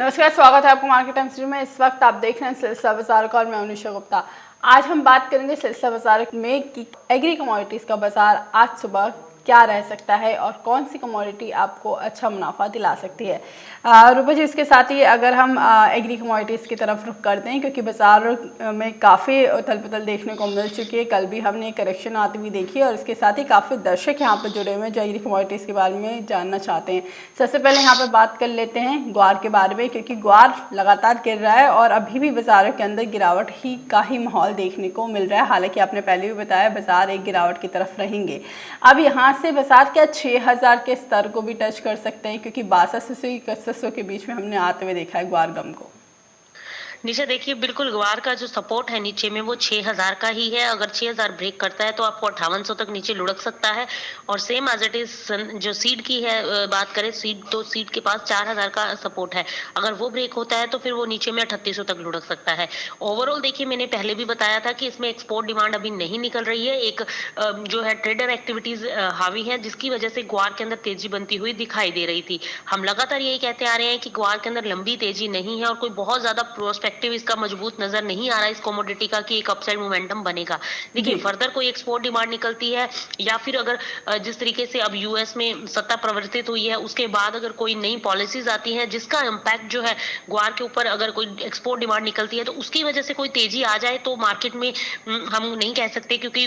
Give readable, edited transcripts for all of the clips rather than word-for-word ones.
नमस्कार, स्वागत है आपको मार्केट टाइम्स में। इस वक्त आप देख रहे हैं सिलसिला बाजार का और मैं अनुषा गुप्ता। आज हम बात करेंगे सिलसिला बाजार में कि एग्री कमोडिटीज़ का बाजार आज सुबह क्या रह सकता है और कौन सी कमोडिटी आपको अच्छा मुनाफा दिला सकती है। रूपा जी, इसके साथ ही अगर हम एग्री कमोडिटीज़ की तरफ रुख करते हैं, क्योंकि बाजार में काफ़ी उथल पुथल देखने को मिल चुकी है। कल भी हमने करेक्शन आती हुई देखी और इसके साथ ही काफ़ी दर्शक यहाँ पर जुड़े हुए हैं जो एग्री कमोडिटीज़ के बारे में जानना चाहते हैं। सबसे पहले यहाँ पर बात कर लेते हैं ग्वार के बारे में, क्योंकि ग्वार लगातार गिर रहा है और अभी भी बाज़ारों के अंदर गिरावट का ही माहौल देखने को मिल रहा है। हालांकि आपने पहले भी बताया बाजार एक गिरावट की तरफ रहेंगे। अब यहाँ से बाजार क्या 6000 के स्तर को भी टच कर सकते हैं, क्योंकि 6200 से 6100 के बीच में हमने आते हुए देखा है ग्वार गम को। नीचे देखिए, बिल्कुल ग्वार का जो सपोर्ट है नीचे में वो 6000 का ही है। अगर 6000 ब्रेक करता है तो आपको 5800 तक नीचे लुढ़क सकता है। और सेम एज इट इज जो सीड की है बात करें, सीड के पास 4000 का सपोर्ट है। अगर वो ब्रेक होता है तो फिर वो नीचे में 3800 तक लुढ़क सकता है। ओवरऑल देखिए, मैंने पहले भी बताया था कि इसमें एक्सपोर्ट डिमांड अभी नहीं निकल रही है। एक जो है ट्रेडर एक्टिविटीज हावी है, जिसकी वजह से ग्वार के अंदर तेजी बनती हुई दिखाई दे रही थी। हम लगातार यही कहते आ रहे हैं कि ग्वार के अंदर लंबी तेजी नहीं है और कोई बहुत ज्यादा प्रोस्पेक्टिव इसका मजबूत नजर नहीं आ रहा है इस कमोडिटी का कि एक अपसाइड मोमेंटम बनेगा। लेकिन फर्दर कोई एक्सपोर्ट डिमांड निकलती है या फिर अगर जिस तरीके से अब यूएस में सत्ता प्रवर्तित हुई है उसके बाद अगर कोई नई पॉलिसीज आती हैं जिसका इम्पैक्ट जो है ग्वार के ऊपर, अगर कोई एक्सपोर्ट डिमांड निकलती है तो उसकी वजह से कोई तेजी आ जाए तो मार्केट में हम नहीं कह सकते, क्योंकि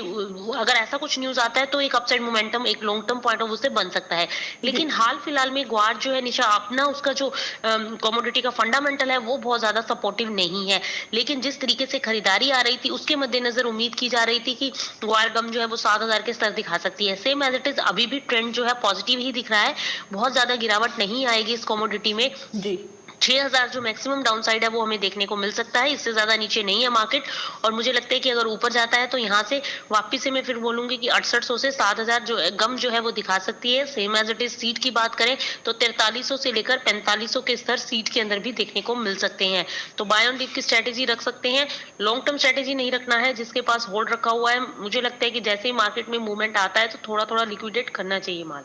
अगर ऐसा कुछ न्यूज आता है तो एक अपसाइड मोमेंटम एक long term point of view से बन सकता है। लेकिन हाल फिलहाल में ग्वार जो है निशा अपना उसका जो कमोडिटी का फंडामेंटल है वो बहुत ज्यादा सपोर्टिव नहीं है। लेकिन जिस तरीके से खरीदारी आ रही थी उसके मद्देनजर उम्मीद की जा रही थी कि ग्वार गम जो है वो 7000 के स्तर दिखा सकती है। सेम एज इट इज अभी भी ट्रेंड जो है पॉजिटिव ही दिख रहा है। बहुत ज्यादा गिरावट नहीं आएगी इस कमोडिटी में जी। 6000 जो मैक्सिमम डाउनसाइड है वो हमें देखने को मिल सकता है, इससे ज्यादा नीचे नहीं है मार्केट। और मुझे लगता है कि अगर ऊपर जाता है तो यहाँ से वापिस से मैं फिर बोलूंगी कि 6800 से 7000 जो गम जो है वो दिखा सकती है। Same as it is seat की बात करें तो 4300 से लेकर 4500 के स्तर सीट के अंदर भी देखने को मिल सकते हैं। तो बाय ऑन डिप की स्ट्रेटेजी रख सकते हैं, लॉन्ग टर्म स्ट्रेटेजी नहीं रखना है। जिसके पास होल्ड रखा हुआ है, मुझे लगता है कि जैसे ही मार्केट में मूवमेंट आता है तो थोड़ा थोड़ा लिक्विडेट करना चाहिए माल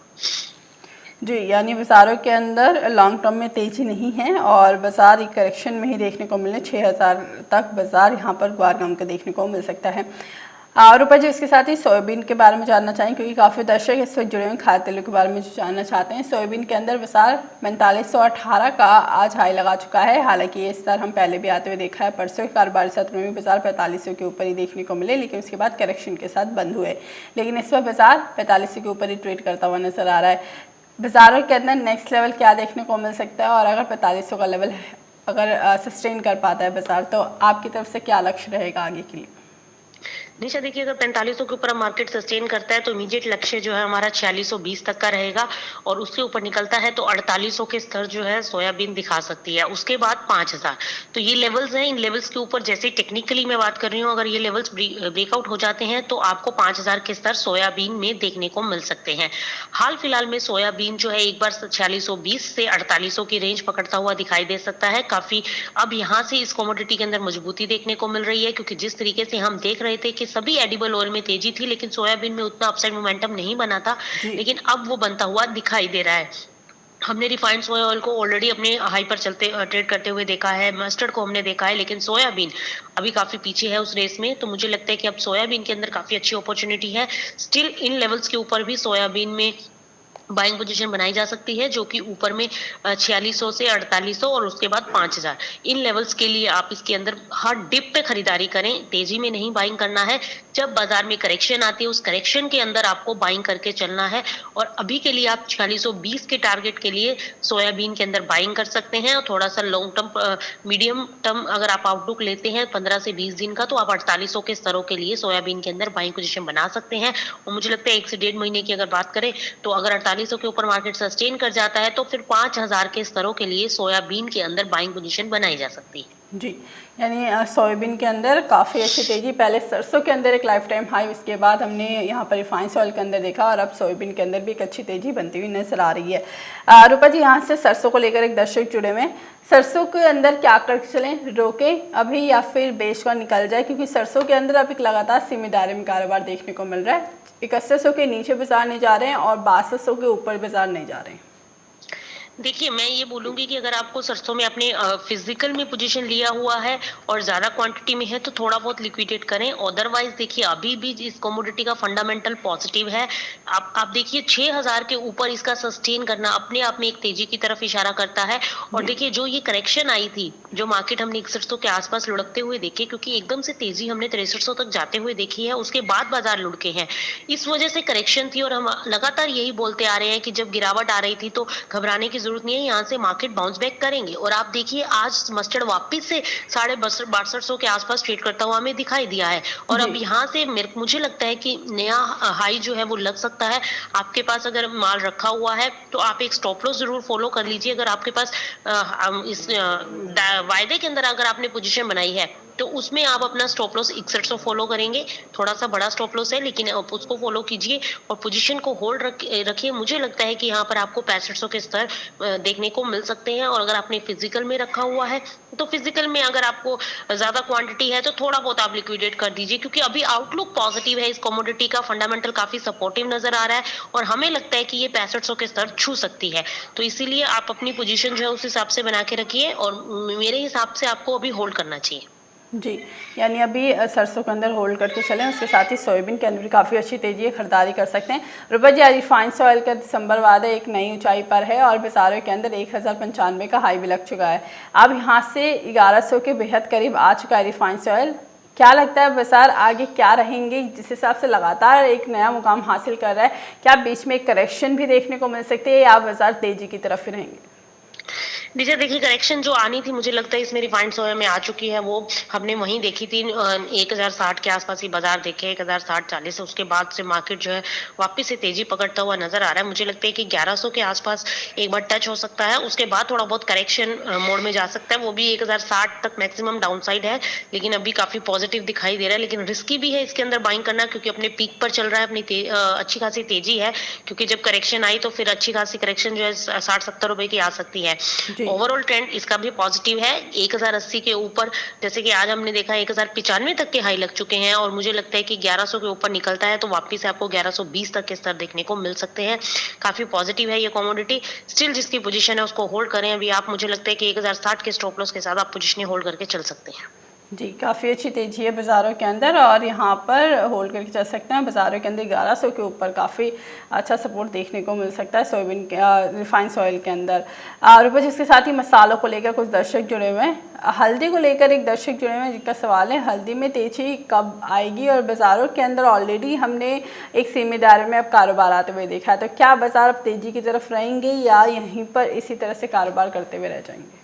जी। यानी बाज़ारों के अंदर लॉन्ग टर्म में तेज़ी नहीं है और बाज़ार एक करेक्शन में ही देखने को मिले 6000 तक बाज़ार यहाँ पर ग्वार गम का देखने को मिल सकता है। रूपा जी, इसके साथ ही सोयाबीन के बारे में जानना चाहें, क्योंकि काफ़ी दर्शक इस वक्त जुड़े हुए हैं खाद्य तेलों के बारे में जो जानना चाहते हैं। सोयाबीन के अंदर बाजार 4518 का आज हाई लगा चुका है। हालांकि ये स्तर हम पहले भी आते हुए देखा है। परसों के कारोबारी सत्र में भी बाजार 4500 के ऊपर ही देखने को मिले, लेकिन उसके बाद करेक्शन के साथ बंद हुए। लेकिन इस वक्त बाजार 4500 के ऊपर ही ट्रेड करता हुआ नजर आ रहा है। बाज़ारों के अंदर नेक्स्ट लेवल क्या देखने को मिल सकता है और अगर 4500 का लेवल अगर सस्टेन कर पाता है बाज़ार, तो आपकी तरफ से क्या लक्ष्य रहेगा आगे के लिए? निशा देखिए, अगर 4500 के ऊपर मार्केट सस्टेन करता है तो इमीडिएट लक्ष्य जो है हमारा 4620 तक का रहेगा। और उसके ऊपर निकलता है तो 4800 के स्तर जो है सोयाबीन दिखा सकती है। उसके बाद 5000। तो ये लेवल्स हैं। इन लेवल्स के ऊपर जैसे टेक्निकली मैं बात कर रही हूँ, अगर ये लेवल्स ब्रेकआउट हो जाते हैं तो आपको 5000 के स्तर सोयाबीन में देखने को मिल सकते हैं। हाल फिलहाल में सोयाबीन जो है एक बार 4620 से 4800 की रेंज पकड़ता हुआ दिखाई दे सकता है काफी। अब यहाँ से इस कमोडिटी के अंदर मजबूती देखने को मिल रही है, क्योंकि जिस तरीके से हम देख रहे थे कि सभी एडिबल ऑयल में तेजी थी लेकिन सोयाबीन में उतना अपसाइड मोमेंटम नहीं बना था, लेकिन अब वो बनता हुआ दिखाई दे रहा है। हमने रिफाइंड सोया ऑयल को ऑलरेडी अपने हाई पर चलते ट्रेड करते हुए देखा है, मस्टर्ड को हमने देखा है, लेकिन सोयाबीन अभी काफी पीछे है उस रेस में। तो मुझे लगता है कि अब सोयाबीन के अंदर काफी अच्छी अपॉर्चुनिटी है। स्टिल इन लेवल्स के ऊपर भी सोयाबीन में बाइंग पोजीशन बनाई जा सकती है, जो कि ऊपर में 4600 से 4800 और उसके बाद 5000। इन लेवल्स के लिए आप इसके अंदर हर डिप पे खरीदारी करें, तेजी में नहीं बाइंग करना है। जब बाजार में करेक्शन आती है उस करेक्शन के अंदर आपको बाइंग करके चलना है। और अभी के लिए आप 4620 के टारगेट के लिए सोयाबीन के अंदर बाइंग कर सकते हैं। और थोड़ा सा लॉन्ग टर्म मीडियम टर्म अगर आप आउटलुक लेते हैं 15 से 20 दिन का, तो आप 4800 के स्तरों के लिए सोयाबीन के अंदर बाइंग पोजीशन बना सकते हैं। और मुझे लगता है 1 से 1.5 महीने की अगर बात करें तो अगर 4800 के ऊपर मार्केट सस्टेन कर जाता है तो फिर 5000 के स्तरों के लिए सोयाबीन के अंदर बाइंग पोजीशन बनाई जा सकती है जी। यानी सोयाबीन के अंदर काफ़ी अच्छी तेज़ी, पहले सरसों के अंदर एक लाइफ टाइम हाई, उसके बाद हमने यहाँ पर रिफाइंड ऑयल के अंदर देखा और अब सोयाबीन के अंदर भी एक अच्छी तेज़ी बनती हुई नजर आ रही है। रूपा जी, यहाँ से सरसों को लेकर एक दर्शक जुड़े हुए हैं। सरसों के अंदर क्या कर चलें, रोके अभी या फिर बेच कर निकल जाए, क्योंकि सरसों के अंदर अब एक लगातार सीमित दायरे में कारोबार देखने को मिल रहा है। 6100 के नीचे बाजार नहीं जा रहे हैं और 6200 के ऊपर बाजार नहीं जा रहे हैं। देखिए, मैं ये बोलूँगी कि अगर आपको सरसों में अपने फ़िज़िकल में पोज़ीशन लिया हुआ है और ज़्यादा क्वांटिटी में है तो थोड़ा बहुत लिक्विडेट करें। अदरवाइज़ देखिए अभी भी इस कमोडिटी का फंडामेंटल पॉज़िटिव है। आप देखिए 6000 के ऊपर इसका सस्टेन करना अपने आप में एक तेज़ी की तरफ इशारा करता है। और जी देखिए जो ये करेक्शन आई थी, जो मार्केट हमने 6100 के आस-पास लुढ़कते हुए देखे, क्योंकि एकदम से तेज़ी हमने 6300 तक जाते हुए देखी है, उसके बाद बाज़ार लुढ़के हैं। इस वज़ह से करेक्शन थी और हम लगातार यही बोलते आ रहे हैं कि जब गिरावट आ रही थी तो घबराने की जरूरत नहीं है, यहाँ से मार्केट बाउंस बैक करेंगे। और आप देखिए आज मस्टर्ड वापस से 6200 के आसपास ट्रेड करता हुआ हमें दिखाई दिया है। और जी अब यहाँ से मुझे लगता है कि नया हाई जो है वो लग सकता है। आपके पास अगर माल रखा हुआ है तो आप एक स्टॉप लॉस जरूर फॉलो कर लीजिए। अगर आपके पास इस वायदे के अंदर अगर आपने पोजीशन बनाई है तो उसमें आप अपना स्टॉप लॉस 6100 फॉलो करेंगे। थोड़ा सा बड़ा स्टॉप लॉस है लेकिन आप उसको फॉलो कीजिए और पोजीशन को होल्ड रखिए। मुझे लगता है कि यहाँ पर आपको 6500 के स्तर देखने को मिल सकते हैं। और अगर आपने फिजिकल में रखा हुआ है तो फिजिकल में अगर आपको ज्यादा क्वांटिटी है तो थोड़ा बहुत आप लिक्विडेट कर दीजिए, क्योंकि अभी आउटलुक पॉजिटिव है। इस कमोडिटी का फंडामेंटल काफी सपोर्टिव नजर आ रहा है और हमें लगता है कि ये 6500 के स्तर छू सकती है। तो इसीलिए आप अपनी पोजीशन जो है उस हिसाब से बना के रखिए और मेरे हिसाब से आपको अभी होल्ड करना चाहिए। जी, यानी अभी सरसों के अंदर होल्ड करके चलें, उसके साथ ही सोयाबीन के अंदर भी काफ़ी अच्छी तेजी है, खरीदारी कर सकते हैं। रुपये जी, आज रिफाइंड ऑयल का दिसंबर वादा एक नई ऊंचाई पर है और बाजारों के अंदर 1095 का हाई भी लग चुका है। अब यहाँ से 1100 के बेहद करीब आ चुका है रिफाइंड ऑयल। क्या लगता है बाजार आगे क्या रहेंगे, जिस हिसाब से लगातार एक नया मुकाम हासिल कर रहा है, क्या बीच में एक करेक्शन भी देखने को मिल सकती है या बाजार तेजी की तरफ ही रहेंगे? नीचे देखिए करेक्शन जो आनी थी मुझे लगता है इसमें रिफाइंड सोया में आ चुकी है। वो हमने वहीं देखी थी 1060 के आसपास ही बाजार देखे, 1060-40 से उसके बाद से मार्केट जो है वापस से तेजी पकड़ता हुआ नजर आ रहा है। मुझे लगता है कि 1100 के आसपास एक बार टच हो सकता है, उसके बाद थोड़ा बहुत करेक्शन मोड में जा सकता है। वो भी 1060 तक मैक्सिमम डाउन साइड है, लेकिन अभी काफी पॉजिटिव दिखाई दे रहा है। लेकिन रिस्की भी है इसके अंदर बाइंग करना, क्योंकि अपने पीक पर चल रहा है, अच्छी खासी तेजी है। क्योंकि जब करेक्शन आई तो फिर अच्छी खासी करेक्शन जो है 60-70 रुपए की आ सकती है। जी ओवरऑल ट्रेंड इसका भी पॉजिटिव है। 1080 के ऊपर, जैसे कि आज हमने देखा 1095 तक के हाई लग चुके हैं और मुझे लगता है कि 1100 के ऊपर निकलता है तो वापस से आपको 1120 तक के स्तर देखने को मिल सकते हैं। काफी पॉजिटिव है ये कमोडिटी। स्टिल जिसकी पोजीशन है उसको होल्ड करें अभी आप। मुझे लगता है कि 1060 के स्टॉप लॉस के साथ आप पोजीशन होल्ड करके चल सकते हैं। जी, काफ़ी अच्छी तेज़ी है बाज़ारों के अंदर और यहाँ पर होल्ड करके चल सकते हैं। बाज़ारों के अंदर 1100 के ऊपर काफ़ी अच्छा सपोर्ट देखने को मिल सकता है सोयाबीन के रिफाइंड ऑयल के अंदर। और ऊपर जिसके साथ ही मसालों को लेकर कुछ दर्शक जुड़े हुए हैं। हल्दी को लेकर एक दर्शक जुड़े हुए हैं जिनका सवाल है, हल्दी में तेज़ी कब आएगी? और बाज़ारों के अंदर ऑलरेडी हमने एक सीमित दायरे में अब कारोबार आते हुए देखा है, तो क्या बाज़ार अब तेज़ी की तरफ रहेंगे या यहीं पर इसी तरह से कारोबार करते हुए रह जाएंगे?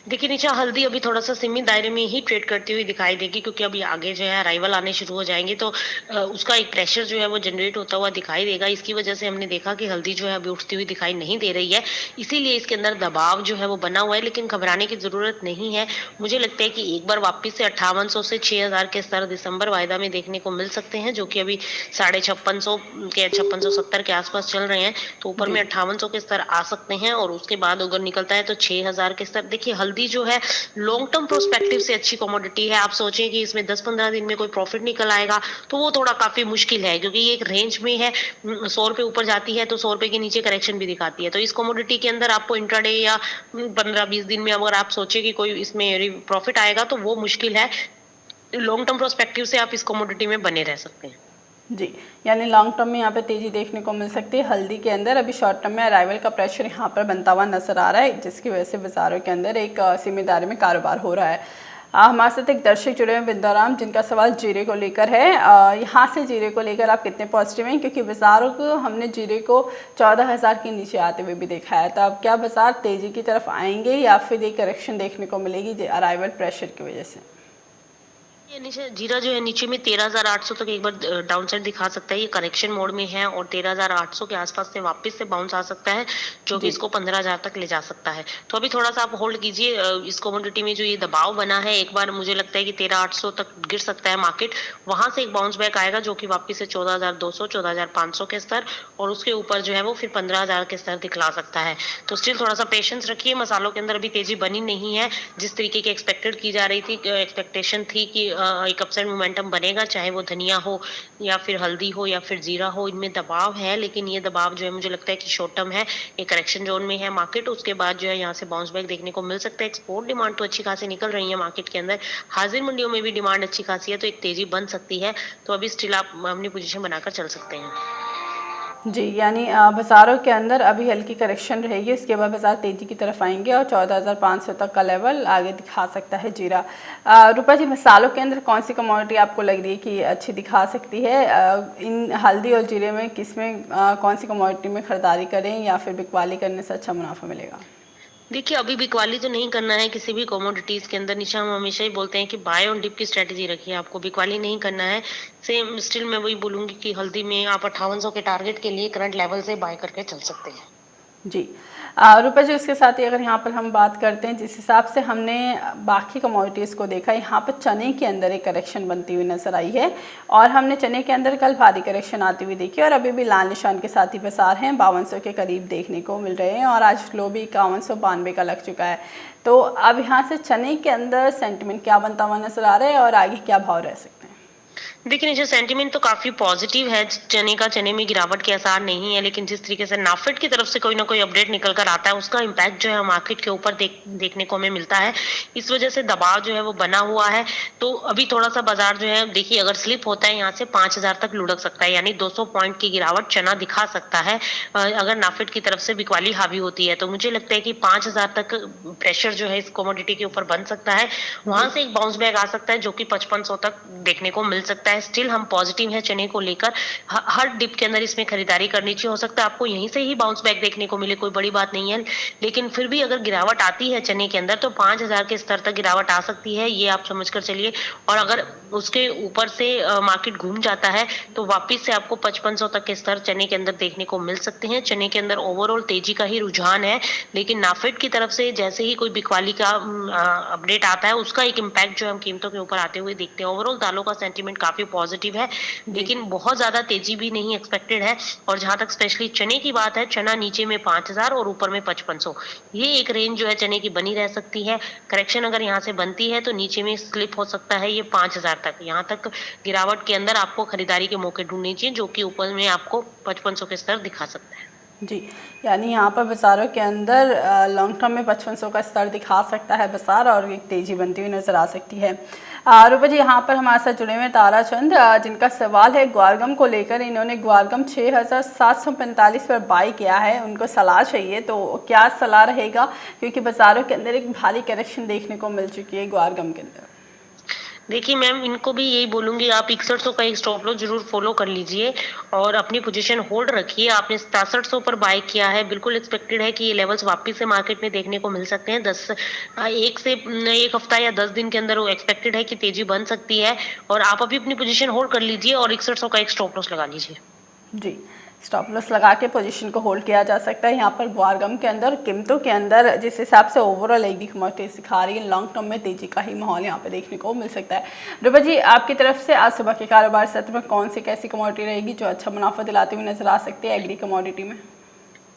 देखिए नीचे हल्दी अभी थोड़ा सा सीमित दायरे में ही ट्रेड करती हुई दिखाई देगी, क्योंकि अभी आगे जो है अराइवल आने शुरू हो जाएंगे तो उसका एक प्रेशर जो है वो जनरेट होता हुआ दिखाई देगा। इसकी वजह से हमने देखा कि हल्दी जो है अभी उठती हुई दिखाई नहीं दे रही है, इसीलिए इसके अंदर दबाव जो है वो बना हुआ है। लेकिन घबराने की जरूरत नहीं है। मुझे लगता है कि एक बार वापस से 5800 से 6000 के स्तर दिसंबर वायदा में देखने को मिल सकते हैं, जो कि अभी 5650 के 5670 के आसपास चल रहे हैं। तो ऊपर जी में 5800 के स्तर आ सकते हैं और उसके बाद अगर निकलता है तो 6000 के स्तर। देखिए हल्दी जो है लॉन्ग टर्म प्रोस्पेक्टिव से अच्छी कमोडिटी है। आप सोचें कि इसमें 10-15 दिन में कोई प्रॉफिट निकल आएगा तो वो थोड़ा काफी मुश्किल है, क्योंकि ये एक रेंज में है। 100 रुपए ऊपर जाती है तो 100 रुपए के नीचे करेक्शन भी दिखाती है। तो इस कमोडिटी के अंदर आपको इंट्राडे या 15-20 दिन में अगर आप सोचे कि कोई इसमें प्रॉफिट आएगा तो वो मुश्किल है। लॉन्ग टर्म प्रोस्पेक्टिव से आप इस कमोडिटी में बने रह सकते हैं। जी, यानी लॉन्ग टर्म में यहाँ पे तेज़ी देखने को मिल सकती है हल्दी के अंदर। अभी शॉर्ट टर्म में अराइवल का प्रेशर यहाँ पर बनता हुआ नजर आ रहा है, जिसकी वजह से बाज़ारों के अंदर एक सीमित दायरे में कारोबार हो रहा है। हमारे साथ एक दर्शक जुड़े हैं बिंदाराम, जिनका सवाल जीरे को लेकर है। यहाँ से जीरे को लेकर आप कितने पॉजिटिव हैं, क्योंकि बाज़ारों को हमने जीरे को 14,000 के नीचे आते हुए भी देखा है, तो अब क्या बाज़ार तेज़ी की तरफ आएंगे या फिर एक करेक्शन देखने को मिलेगी अराइवल प्रेशर की वजह से? ये नीचे जीरा जो है नीचे में 13,800 तक एक बार डाउन साइड दिखा सकता है। ये करेक्शन मोड में है और 13,800 के आसपास से वापस से बाउंस आ सकता है, जो कि जी इसको 15,000 तक ले जा सकता है। तो अभी थोड़ा सा आप होल्ड कीजिए। इस कमोडिटी में जो ये दबाव बना है, एक बार मुझे लगता है कि 13,800 तक गिर सकता है मार्केट। वहां से एक बाउंस बैक आएगा जो कि वापस से 14,200 14,500 के स्तर और उसके ऊपर जो है वो फिर 15,000 के स्तर दिखला सकता है। तो स्टिल थोड़ा सा पेशेंस रखिए। मसालों के अंदर अभी तेजी बनी नहीं है जिस तरीके की एक्सपेक्टेड की जा रही थी, एक्सपेक्टेशन थी कि एक अपसाइड मोमेंटम बनेगा, चाहे वो धनिया हो या फिर हल्दी हो या फिर जीरा हो, इनमें दबाव है, लेकिन ये दबाव जो है मुझे लगता है कि शॉर्ट टर्म है। एक करेक्शन जोन में है मार्केट, उसके बाद जो है यहाँ से बाउंस बैक देखने को मिल सकता है। एक्सपोर्ट डिमांड तो अच्छी खासी निकल रही है मार्केट के अंदर, हाजिर मंडियों में भी डिमांड अच्छी खासी है, तो एक तेजी बन सकती है। तो अभी स्टिल आप अपनी पोजीशन बनाकर चल सकते हैं। जी, यानी बाज़ारों के अंदर अभी हल्की करेक्शन रहेगी, उसके बाद बाज़ार तेज़ी की तरफ आएंगे और 14,500 तक का लेवल आगे दिखा सकता है जीरा। रूपा जी, मसालों के अंदर कौन सी कमोडिटी आपको लग रही है कि अच्छी दिखा सकती है? इन हल्दी और जीरे में किसमें कौन सी कमोडिटी में ख़रीदारी करें या फिर बिकवाली करने से अच्छा मुनाफा मिलेगा? देखिए, अभी बिकवाली तो नहीं करना है किसी भी कमोडिटीज के अंदर। निशा, हम हमेशा ही बोलते हैं कि बाय ऑन डिप की स्ट्रेटेजी रखिए, आपको बिकवाली नहीं करना है। सेम स्टिल मैं वही बोलूंगी कि हल्दी में आप 5800 के टारगेट के लिए करंट लेवल से बाय करके चल सकते हैं। जी। रूपा जी, उसके साथ ही अगर यहाँ पर हम बात करते हैं, जिस हिसाब से हमने बाकी कमोडिटीज़ को देखा, यहाँ पर चने के अंदर एक करेक्शन बनती हुई नज़र आई है और हमने चने के अंदर कल भारी करेक्शन आती हुई देखी और अभी भी लाल निशान के साथ ही बाजार हैं 5200 के करीब देखने को मिल रहे हैं और आज लो भी 5192 का लग चुका है। तो अब यहाँ से चने के अंदर सेंटिमेंट क्या बनता हुआ नज़र आ रहा है और आगे क्या भाव रह सकते हैं? देखिए नीचे सेंटीमेंट तो काफी पॉजिटिव है चने में गिरावट के आसार नहीं है, लेकिन जिस तरीके से नाफेड की तरफ से कोई ना कोई अपडेट निकल कर आता है, उसका इम्पैक्ट जो है मार्केट के ऊपर देखने को हमें मिलता है। इस वजह से दबाव जो है वो बना हुआ है। तो अभी थोड़ा सा बाजार जो है, देखिए अगर स्लिप होता है यहाँ से 5000 तक लुढ़क सकता है, यानी 200 पॉइंट की गिरावट चना दिखा सकता है अगर नाफेड की तरफ से बिकवाली हावी होती है। तो मुझे लगता है कि 5000 तक प्रेशर जो है इस कमोडिटी के ऊपर बन सकता है। वहां से एक बाउंस बैक आ सकता है जो कि 5500 तक देखने को मिल सकता है। स्टिल हम पॉजिटिव है चने को लेकर। हर डिप के अंदर इसमें खरीदारी करनी चाहिए। हो सकता है आपको यहीं से ही बाउंस बैक देखने को मिले, कोई बड़ी बात नहीं है, लेकिन फिर भी अगर गिरावट आती है चने के अंदर तो 5000 के स्तर तक गिरावट आ सकती है, ये आप समझ कर चलिए। और अगर उसके ऊपर से मार्केट घूम जाता है तो वापिस से आपको 5500 तक के स्तर चने के अंदर देखने को मिल सकते हैं। चने के अंदर ओवरऑल तेजी का ही रुझान है, लेकिन नाफेड की तरफ से जैसे ही कोई बिकवाली का अपडेट आता है, उसका एक इम्पैक्ट जो हम कीमतों के ऊपर आते हुए देखते हैं। ओवरऑल दालों का सेंटीमेंट काफी पॉजिटिव है, लेकिन बहुत ज्यादा तेजी भी नहीं एक्सपेक्टेड है। और जहां तक स्पेशली चने की बात है, चना नीचे में 5000 और ऊपर में 5500, ये एक रेंज जो है चने की बनी रह सकती है। करेक्शन अगर यहाँ से बनती है तो नीचे में स्लिप हो सकता है ये 5000 तक। यहाँ तक गिरावट के अंदर आपको खरीदारी के मौके ढूंढने चाहिए, जो कि ऊपर में आपको 5500 के स्तर दिखा सकता है। जी, यानी यहाँ पर बाज़ारों के अंदर लॉन्ग टर्म में 5500 का स्तर दिखा सकता है बाज़ार और एक तेज़ी बनती हुई नज़र आ सकती है। रूपा जी, यहाँ पर हमारे साथ जुड़े हुए हैं ताराचंद, जिनका सवाल है ग्वारगम को लेकर। इन्होंने ग्वारगम 6745 पर बाई किया है, उनको सलाह चाहिए, तो क्या सलाह रहेगा? क्योंकि बाज़ारों के अंदर एक भारी करेक्शन देखने को मिल चुकी है ग्वारगम के अंदर। देखिए मैम, इनको भी यही बोलूंगी, आप 6100 का एक स्टॉप लॉस जरूर फॉलो कर लीजिए और अपनी पोजीशन होल्ड रखिए। आपने 6700 पर बाय किया है, बिल्कुल एक्सपेक्टेड है कि ये लेवल्स वापस से मार्केट में देखने को मिल सकते हैं। एक हफ्ता या 10 दिन के अंदर वो एक्सपेक्टेड है कि तेजी बन सकती है, और आप अभी अपनी पोजीशन होल्ड कर लीजिए और 6100 का एक स्टॉप लॉस लगा लीजिए। जी, स्टॉप लॉस लगा के पोजीशन को होल्ड किया जा सकता है। यहाँ पर ग्वारगम के अंदर कीमतों के अंदर जिस हिसाब से ओवरऑल एक कमोडिटी सिखा रही है, लॉन्ग टर्म में तेजी का ही माहौल यहाँ पे देखने को मिल सकता है। रूपा जी, आपकी तरफ से आज सुबह के कारोबार सत्र में कौन सी कैसी कमोडिटी रहेगी जो अच्छा मुनाफा दिलाती हुई नजर आ सकती है एग्री कमोडिटी में?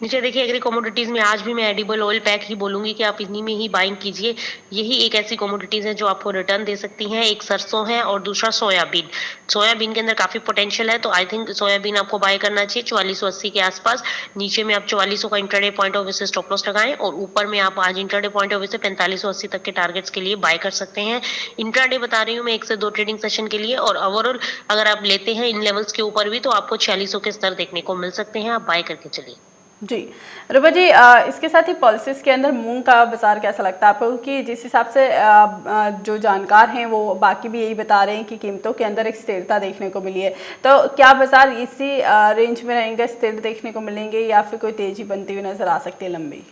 नीचे देखिए, एग्री कमोडिटीज में आज भी मैं एडिबल ऑयल पैक ही बोलूंगी कि आप इन्हीं में ही बाइंग कीजिए। यही एक ऐसी कमोडिटीज है जो आपको रिटर्न दे सकती हैं। एक सरसों है और दूसरा सोयाबीन। सोयाबीन के अंदर काफी पोटेंशियल है, तो आई थिंक सोयाबीन आपको बाय करना चाहिए 4480 के आसपास। नीचे में आप 4400 का इंटरडे पॉइंट ऑफ व्यू से स्टॉप लॉस लगाएं और ऊपर में आप आज इंटरडे पॉइंट ऑफ व्यू से 4580 तक के टारगेट्स के लिए बाय कर सकते हैं। इंट्राडे बता रही हूँ मैं 1 से 2 ट्रेडिंग सेशन के लिए, और ओवरऑल अगर आप लेते हैं इन लेवल्स के ऊपर भी तो आपको 4600 के स्तर देखने को मिल सकते हैं। आप बाय करके चलिए। जी, रूपा जी, इसके साथ ही पॉलिसीज के अंदर मूंग का बाजार कैसा लगता है आपको? कि जिस हिसाब से जो जानकार हैं वो बाकी भी यही बता रहे हैं कि कीमतों के अंदर एक स्थिरता देखने को मिली है, तो क्या बाजार इसी रेंज में रहेंगे, स्थिर देखने को मिलेंगे या फिर कोई तेजी बनती हुई नजर आ सकती है लंबी?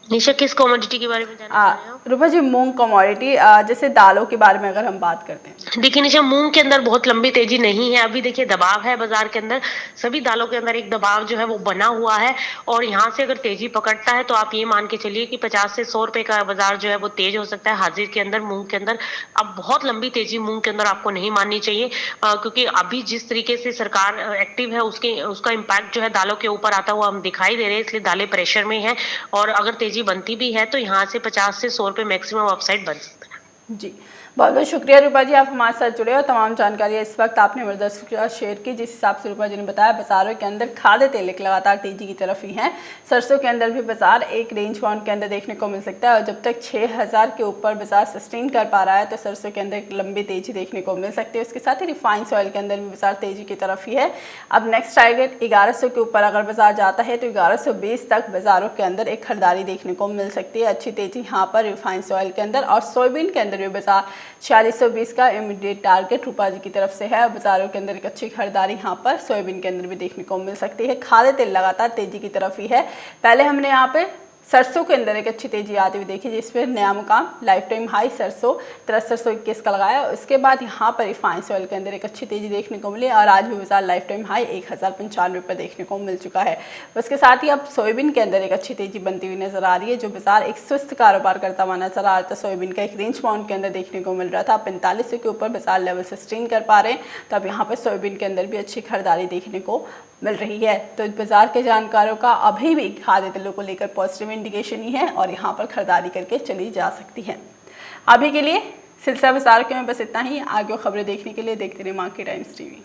निशा, किस कमोडिटी के बारे में जानना चाह रहे हो? रूपा जी, मूंग कमोडिटी, जैसे दालों के बारे में अगर हम बात करते हैं। देखिए निशा, मूंग के अंदर बहुत लंबी तेजी नहीं है। अभी देखिए दबाव है बाजार के अंदर, सभी दालों के अंदर एक दबाव जो है वो बना हुआ है, और यहाँ से अगर तेजी पकड़ता है तो आप ये मान के चलिए कि 50 से 100 रुपए का बाजार जो है वो तेज हो सकता है हाजिर के अंदर मूंग के अंदर। अब बहुत लंबी तेजी मूंग के अंदर आपको नहीं माननी चाहिए, क्योंकि अभी जिस तरीके से सरकार एक्टिव है उसका इम्पैक्ट जो है दालों के ऊपर आता हुआ हम दिखाई दे रहे हैं, इसलिए दालें प्रेशर में है। और अगर तेजी बनती भी है तो यहाँ से 50 से 100 रुपए मैक्सिमम अपसाइड बन सकता है। जी, बहुत बहुत शुक्रिया रूपा जी, आप हमारे साथ जुड़े और तमाम जानकारी इस वक्त आपने हमारे दर्शकों के साथ शेयर की। जिस हिसाब से रूपा जी ने बताया, बाजारों के अंदर खाद्य तेल लगातार तेजी की तरफ ही है। सरसों के अंदर भी बाजार एक रेंज बाउंड के अंदर देखने को मिल सकता है और जब तक 6000 के ऊपर बाजार सस्टेन कर पा रहा है तो सरसों के अंदर एक लंबी तेजी देखने को मिल सकती है। उसके साथ ही रिफाइंड ऑयल के अंदर भी बाजार तेजी की तरफ ही है। अब नेक्स्ट टारगेट 1100 के ऊपर अगर बाजार जाता है तो 1120 तक बाजारों के अंदर एक खरीदारी देखने को मिल सकती है। अच्छी तेजी यहाँ पर रिफाइंड ऑयल के अंदर और सोयाबीन के अंदर भी बाजार 4620 का इमीडिएट टारगेट रूपा जी की तरफ से है। बाजारों के अंदर एक अच्छी खरीदारी यहाँ पर सोयाबीन के अंदर भी देखने को मिल सकती है। खाद्य तेल लगातार तेजी की तरफ ही है। पहले हमने यहाँ पे सरसों के अंदर एक अच्छी तेजी आती हुई देखी, जिसमें नया मुकाम लाइफ टाइम हाई सरसों 6321 का लगाया। उसके बाद यहाँ पर रिफाइंड ऑयल के अंदर एक अच्छी तेजी देखने को मिली और आज भी बाजार लाइफ टाइम हाई 1095 पर देखने को मिल चुका है। उसके साथ ही अब सोयाबीन के अंदर एक अच्छी तेजी बनती हुई नजर आ रही है। जो बाजार एक सुस्त कारोबार करता हुआ नजर आ रहा था, सोयाबीन का एक रेंज बाउंड के अंदर देखने को मिल रहा था। 4500 के ऊपर बाजार लेवल सस्टेन कर पा रहे हैं, तो अब यहाँ पर सोयाबीन के अंदर भी अच्छी खरीदारी देखने को मिल रही है। तो बाजार के जानकारों का अभी भी खाद्य तेलों को लेकर पॉजिटिव इंडिकेशन ही है और यहाँ पर खरीदारी करके चली जा सकती है। अभी के लिए सिलसिला बाजार के में बस इतना ही। आगे खबरें देखने के लिए देखते रहिए मार्केट टाइम्स टीवी।